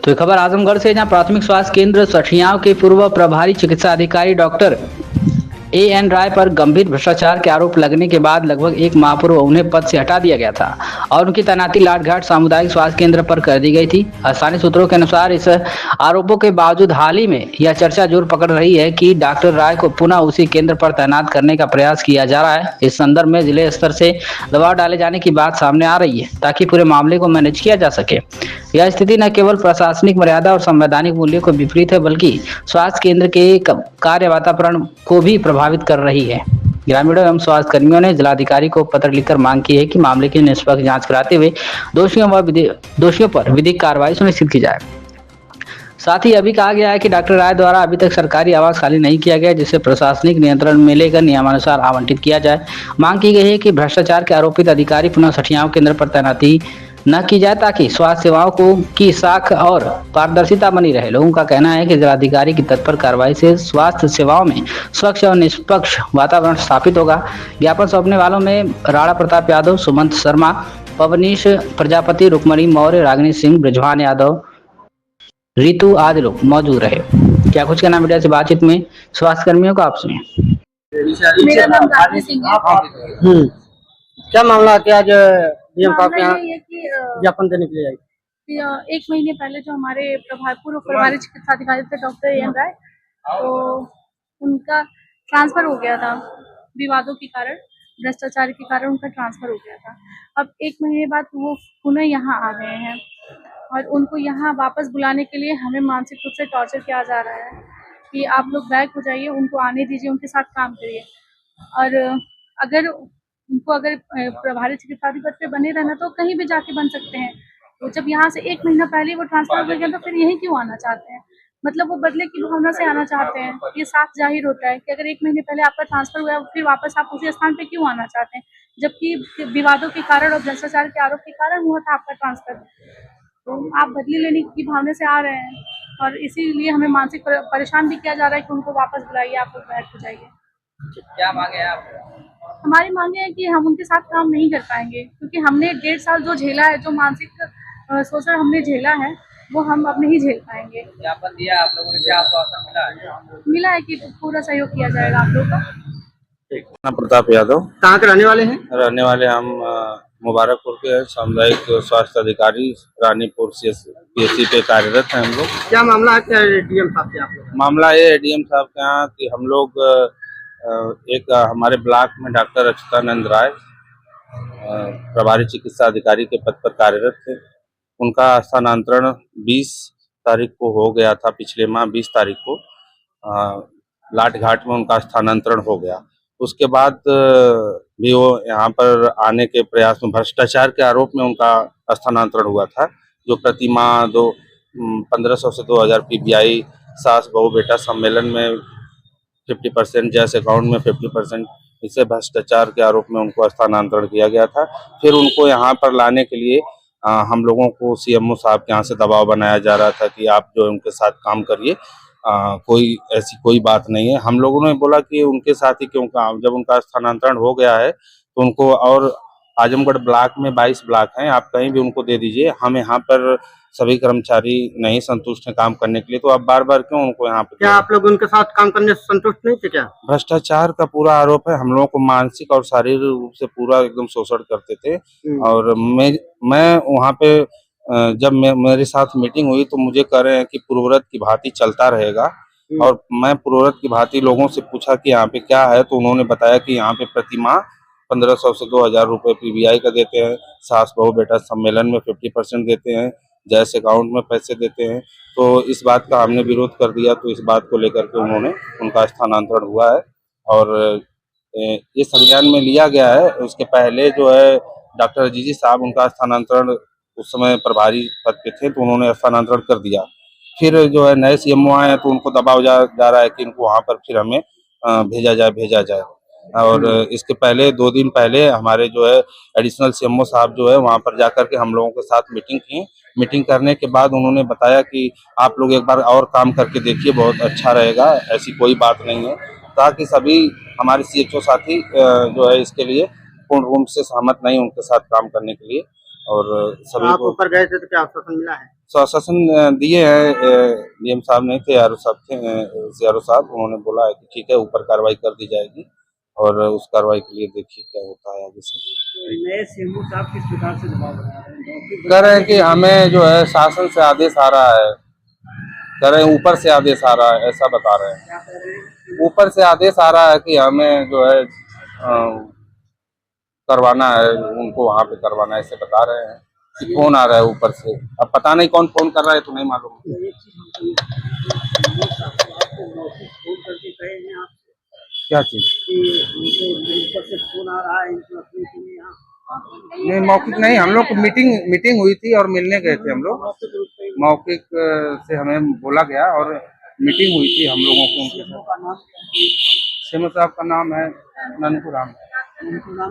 तो खबर आजमगढ़ से, जहां प्राथमिक स्वास्थ्य केंद्र सठियाव के पूर्व प्रभारी चिकित्सा अधिकारी डॉक्टर एएन राय पर गंभीर भ्रष्टाचार के आरोप लगने के बाद लगभग एक माह पूर्व उन्हें पद से हटा दिया गया था और उनकी तैनाती लाटघाट सामुदायिक स्वास्थ्य केंद्र पर कर दी गई थी। स्थानीय सूत्रों के अनुसार इस आरोपों के बावजूद हाल ही में यह चर्चा जोर पकड़ रही है कि डॉक्टर राय को पुनः उसी केंद्र पर तैनात करने का प्रयास किया जा रहा है। इस संदर्भ में जिले स्तर से दबाव डाले जाने की बात सामने आ रही है ताकि पूरे मामले को मैनेज किया जा सके। यह स्थिति न केवल प्रशासनिक मर्यादा और संवैधानिक मूल्यों को विपरीत है, बल्कि स्वास्थ्य केंद्र के कार्य वातावरण को भी प्रभावित कर रही है। ग्रामीणों एवं स्वास्थ्य कर्मियों ने जिलाधिकारी को पत्र लिखकर मांग की है कि मामले की निष्पक्ष जांच कराते हुए दोषियों पर विधिक कार्रवाई सुनिश्चित की जाए। साथ ही अभी कहा गया है कि डॉक्टर राय द्वारा अभी तक सरकारी आवास खाली नहीं किया गया, जिसे प्रशासनिक नियंत्रण में लेकर नियमानुसार आवंटित किया जाए। मांग की गई है कि भ्रष्टाचार के आरोपित अधिकारी पुनः सठियाव केंद्र पर तैनाती न की जाए ताकि स्वास्थ्य सेवाओं को की साख और पारदर्शिता बनी रहे। लोगों का कहना है कि जिलाधिकारी की तत्पर कार्रवाई से स्वास्थ्य सेवाओं में स्वच्छ और निष्पक्ष वातावरण स्थापित होगा। ज्ञापन सौंपने वालों में राणा प्रताप यादव, सुमंत शर्मा, पवनीश प्रजापति, रुक्मणी मौर्य, रागिनी सिंह, ब्रिजभान यादव, रितु आदि लोग मौजूद रहे। क्या कुछ कहना मीडिया से बातचीत में स्वास्थ्य कर्मियों को आप सुनिए। मेरा नाम रागिनी सिंह है। क्या मामला है कि आज डीएम साहब के मामला यहाँ ये है कि ज्ञापन देने के लिए आई? एक महीने पहले जो हमारे पूर्व प्रभारी चिकित्सा अधिकारी थे डॉक्टर एएन राय, तो उनका ट्रांसफर हो गया था। विवादों के कारण, भ्रष्टाचार के कारण उनका ट्रांसफर हो गया था। अब एक महीने बाद वो पुनः यहाँ आ गए हैं और उनको यहाँ वापस बुलाने के लिए हमें मानसिक रूप से टॉर्चर किया जा रहा है कि आप लोग बैक हो जाइए, उनको आने दीजिए, उनके साथ काम करिए। और अगर प्रभारी चिकित्सा अधिकारी पे बने रहना तो कहीं भी जाके बन सकते हैं। तो जब यहाँ से एक महीना पहले वो ट्रांसफर हो गया तो फिर यहीं क्यों आना चाहते हैं? मतलब वो बदले की भावना से आना चाहते हैं। ये साफ जाहिर होता है कि अगर एक महीने पहले आपका ट्रांसफर हुआ फिर वापस आप उसी स्थान पे क्यों आना चाहते हैं, जबकि विवादों के कारण और भ्रष्टाचार के आरोप के कारण हुआ था आपका ट्रांसफर। तो आप बदली लेने की भावना से आ रहे हैं और इसीलिए हमें मानसिक परेशान भी किया जा रहा है कि उनको वापस बुलाइए, आप लोग बैठ हो जाइए। क्या मांगे आप? हमारी मांगे है कि हम उनके साथ काम नहीं कर पाएंगे क्योंकि हमने 1.5 साल जो झेला है, जो मानसिक शोषण हमने झेला है, वो हम अब नहीं झेल पाएंगे। ज्ञापन दिया आप लोगों ने, क्या आश्वासन मिला है कि पूरा सहयोग किया जाएगा आप लोगों का। राणा प्रताप यादव। कहाँ के रहने वाले हैं? रहने वाले हम मुबारकपुर के सामुदायिक स्वास्थ्य अधिकारी रानीपुर CSC पे कार्यरत हैं हम लोग। क्या मामला है क्या डीएम साहब के? आप लोग मामला ये है डीएम साहब के यहाँ कि हम लोग एक हमारे ब्लॉक में डॉक्टर अच्युतानंद राय प्रभारी चिकित्सा अधिकारी के पद पर कार्यरत थे। उनका स्थानांतरण 20 तारीख को हो गया था, पिछले माह 20 तारीख को लाटघाट में उनका स्थानांतरण हो गया। उसके बाद भी वो यहाँ पर आने के प्रयास में भ्रष्टाचार के आरोप में उनका स्थानांतरण हुआ था, जो प्रति माह 1500 से 2000 PBI सास बहू बेटा सम्मेलन में 50%, जैस अकाउंट में 50%, इससे भ्रष्टाचार के आरोप में उनको स्थानांतरण किया गया था। फिर उनको यहाँ पर लाने के लिए हम लोगों को CMO साहब के यहाँ से दबाव बनाया जा रहा था कि आप जो उनके साथ काम करिए, कोई ऐसी कोई बात नहीं है। हम लोगों ने बोला कि उनके साथ ही क्यों काम, जब उनका स्थानांतरण हो गया है तो उनको, और आजमगढ़ ब्लॉक में 22 ब्लॉक हैं, आप कहीं भी उनको दे दीजिए, हम यहाँ पर सभी कर्मचारी नहीं संतुष्ट हैं काम करने के लिए, तो आप बार बार क्यों उनको यहाँ पे? क्या आप लोग उनके साथ काम करने से संतुष्ट नहीं थे क्या? भ्रष्टाचार का पूरा आरोप है, हम लोगों को मानसिक और शारीरिक रूप से पूरा एकदम शोषण करते थे। और मैं वहाँ पे जब मेरे साथ मीटिंग हुई तो मुझे कह रहे हैं कि पूर्ववत की भांति चलता रहेगा, और मैं पूर्ववत की भांति लोगों से पूछा कि यहाँ पे क्या है, तो उन्होंने बताया कि यहाँ पे प्रति माह 1500 से 2000 रुपये PBI का देते हैं, सास बहू बेटा सम्मेलन में 50% देते हैं, जैस अकाउंट में पैसे देते हैं। तो इस बात का हमने विरोध कर दिया, तो इस बात को लेकर के उनका स्थानांतरण हुआ है और ये संज्ञान में लिया गया है। उसके पहले जो है डॉक्टर अजीजी साहब, उनका स्थानांतरण उस समय प्रभारी पद पे थे तो उन्होंने स्थानांतरण कर दिया। फिर जो है नए CMO आए हैं तो उनको दबाव जा रहा है कि इनको वहाँ पर फिर हमें भेजा जाए। और इसके पहले 2 दिन पहले हमारे जो है एडिशनल CMO साहब जो है वहाँ पर जाकर के हम लोगों के साथ मीटिंग की। मीटिंग करने के बाद उन्होंने बताया कि आप लोग एक बार और काम करके देखिए, बहुत अच्छा रहेगा, ऐसी कोई बात नहीं है। ताकि सभी हमारे CHO साथी जो है इसके लिए पूर्ण रूप से सहमत नहीं उनके साथ काम करने के लिए, और सभी आप को ऊपर गए थे तो क्या आश्वासन मिला है? आश्वासन दिए हैं। डीएम साहब नहीं थे, आरओ साहब थे, सीआरओ साहब, उन्होंने बोला है कि ठीक है ऊपर कार्रवाई कर दी जाएगी और उस कार्रवाई के लिए देखिए क्या होता है आगे से। नए सीएमओ साहब किस प्रकार से दबाव बना रहे हैं? कह रहे हैं कि हमें जो है शासन से आदेश आ रहा है, कह रहे हैं ऊपर से आदेश आ रहा है, ऐसा बता रहे हैं। क्या कह रहे हैं? ऊपर से आदेश आ रहा है कि हमें जो है करवाना है, उनको वहाँ पे करवाना है, ऐसे बता रहे हैं कि फोन आ रहा है ऊपर से। अब पता नहीं कौन फोन कर रहा है तो नहीं मालूम। एक चीज आपको नोटिस फोन करके कहे हैं आपसे क्या चीज? कि उनको ऊपर से फोन आ रहा है इनको अपने के लिए यहाँ नहीं, मौखिक नहीं, हम लोग मीटिंग हुई थी और मिलने गए थे हम लोग। मौखिक से हमें बोला गया और मीटिंग हुई थी हम लोगों की उनके साथ। का नाम क्या है? सीएम साहब का नाम है ननकू राम। उनको नाम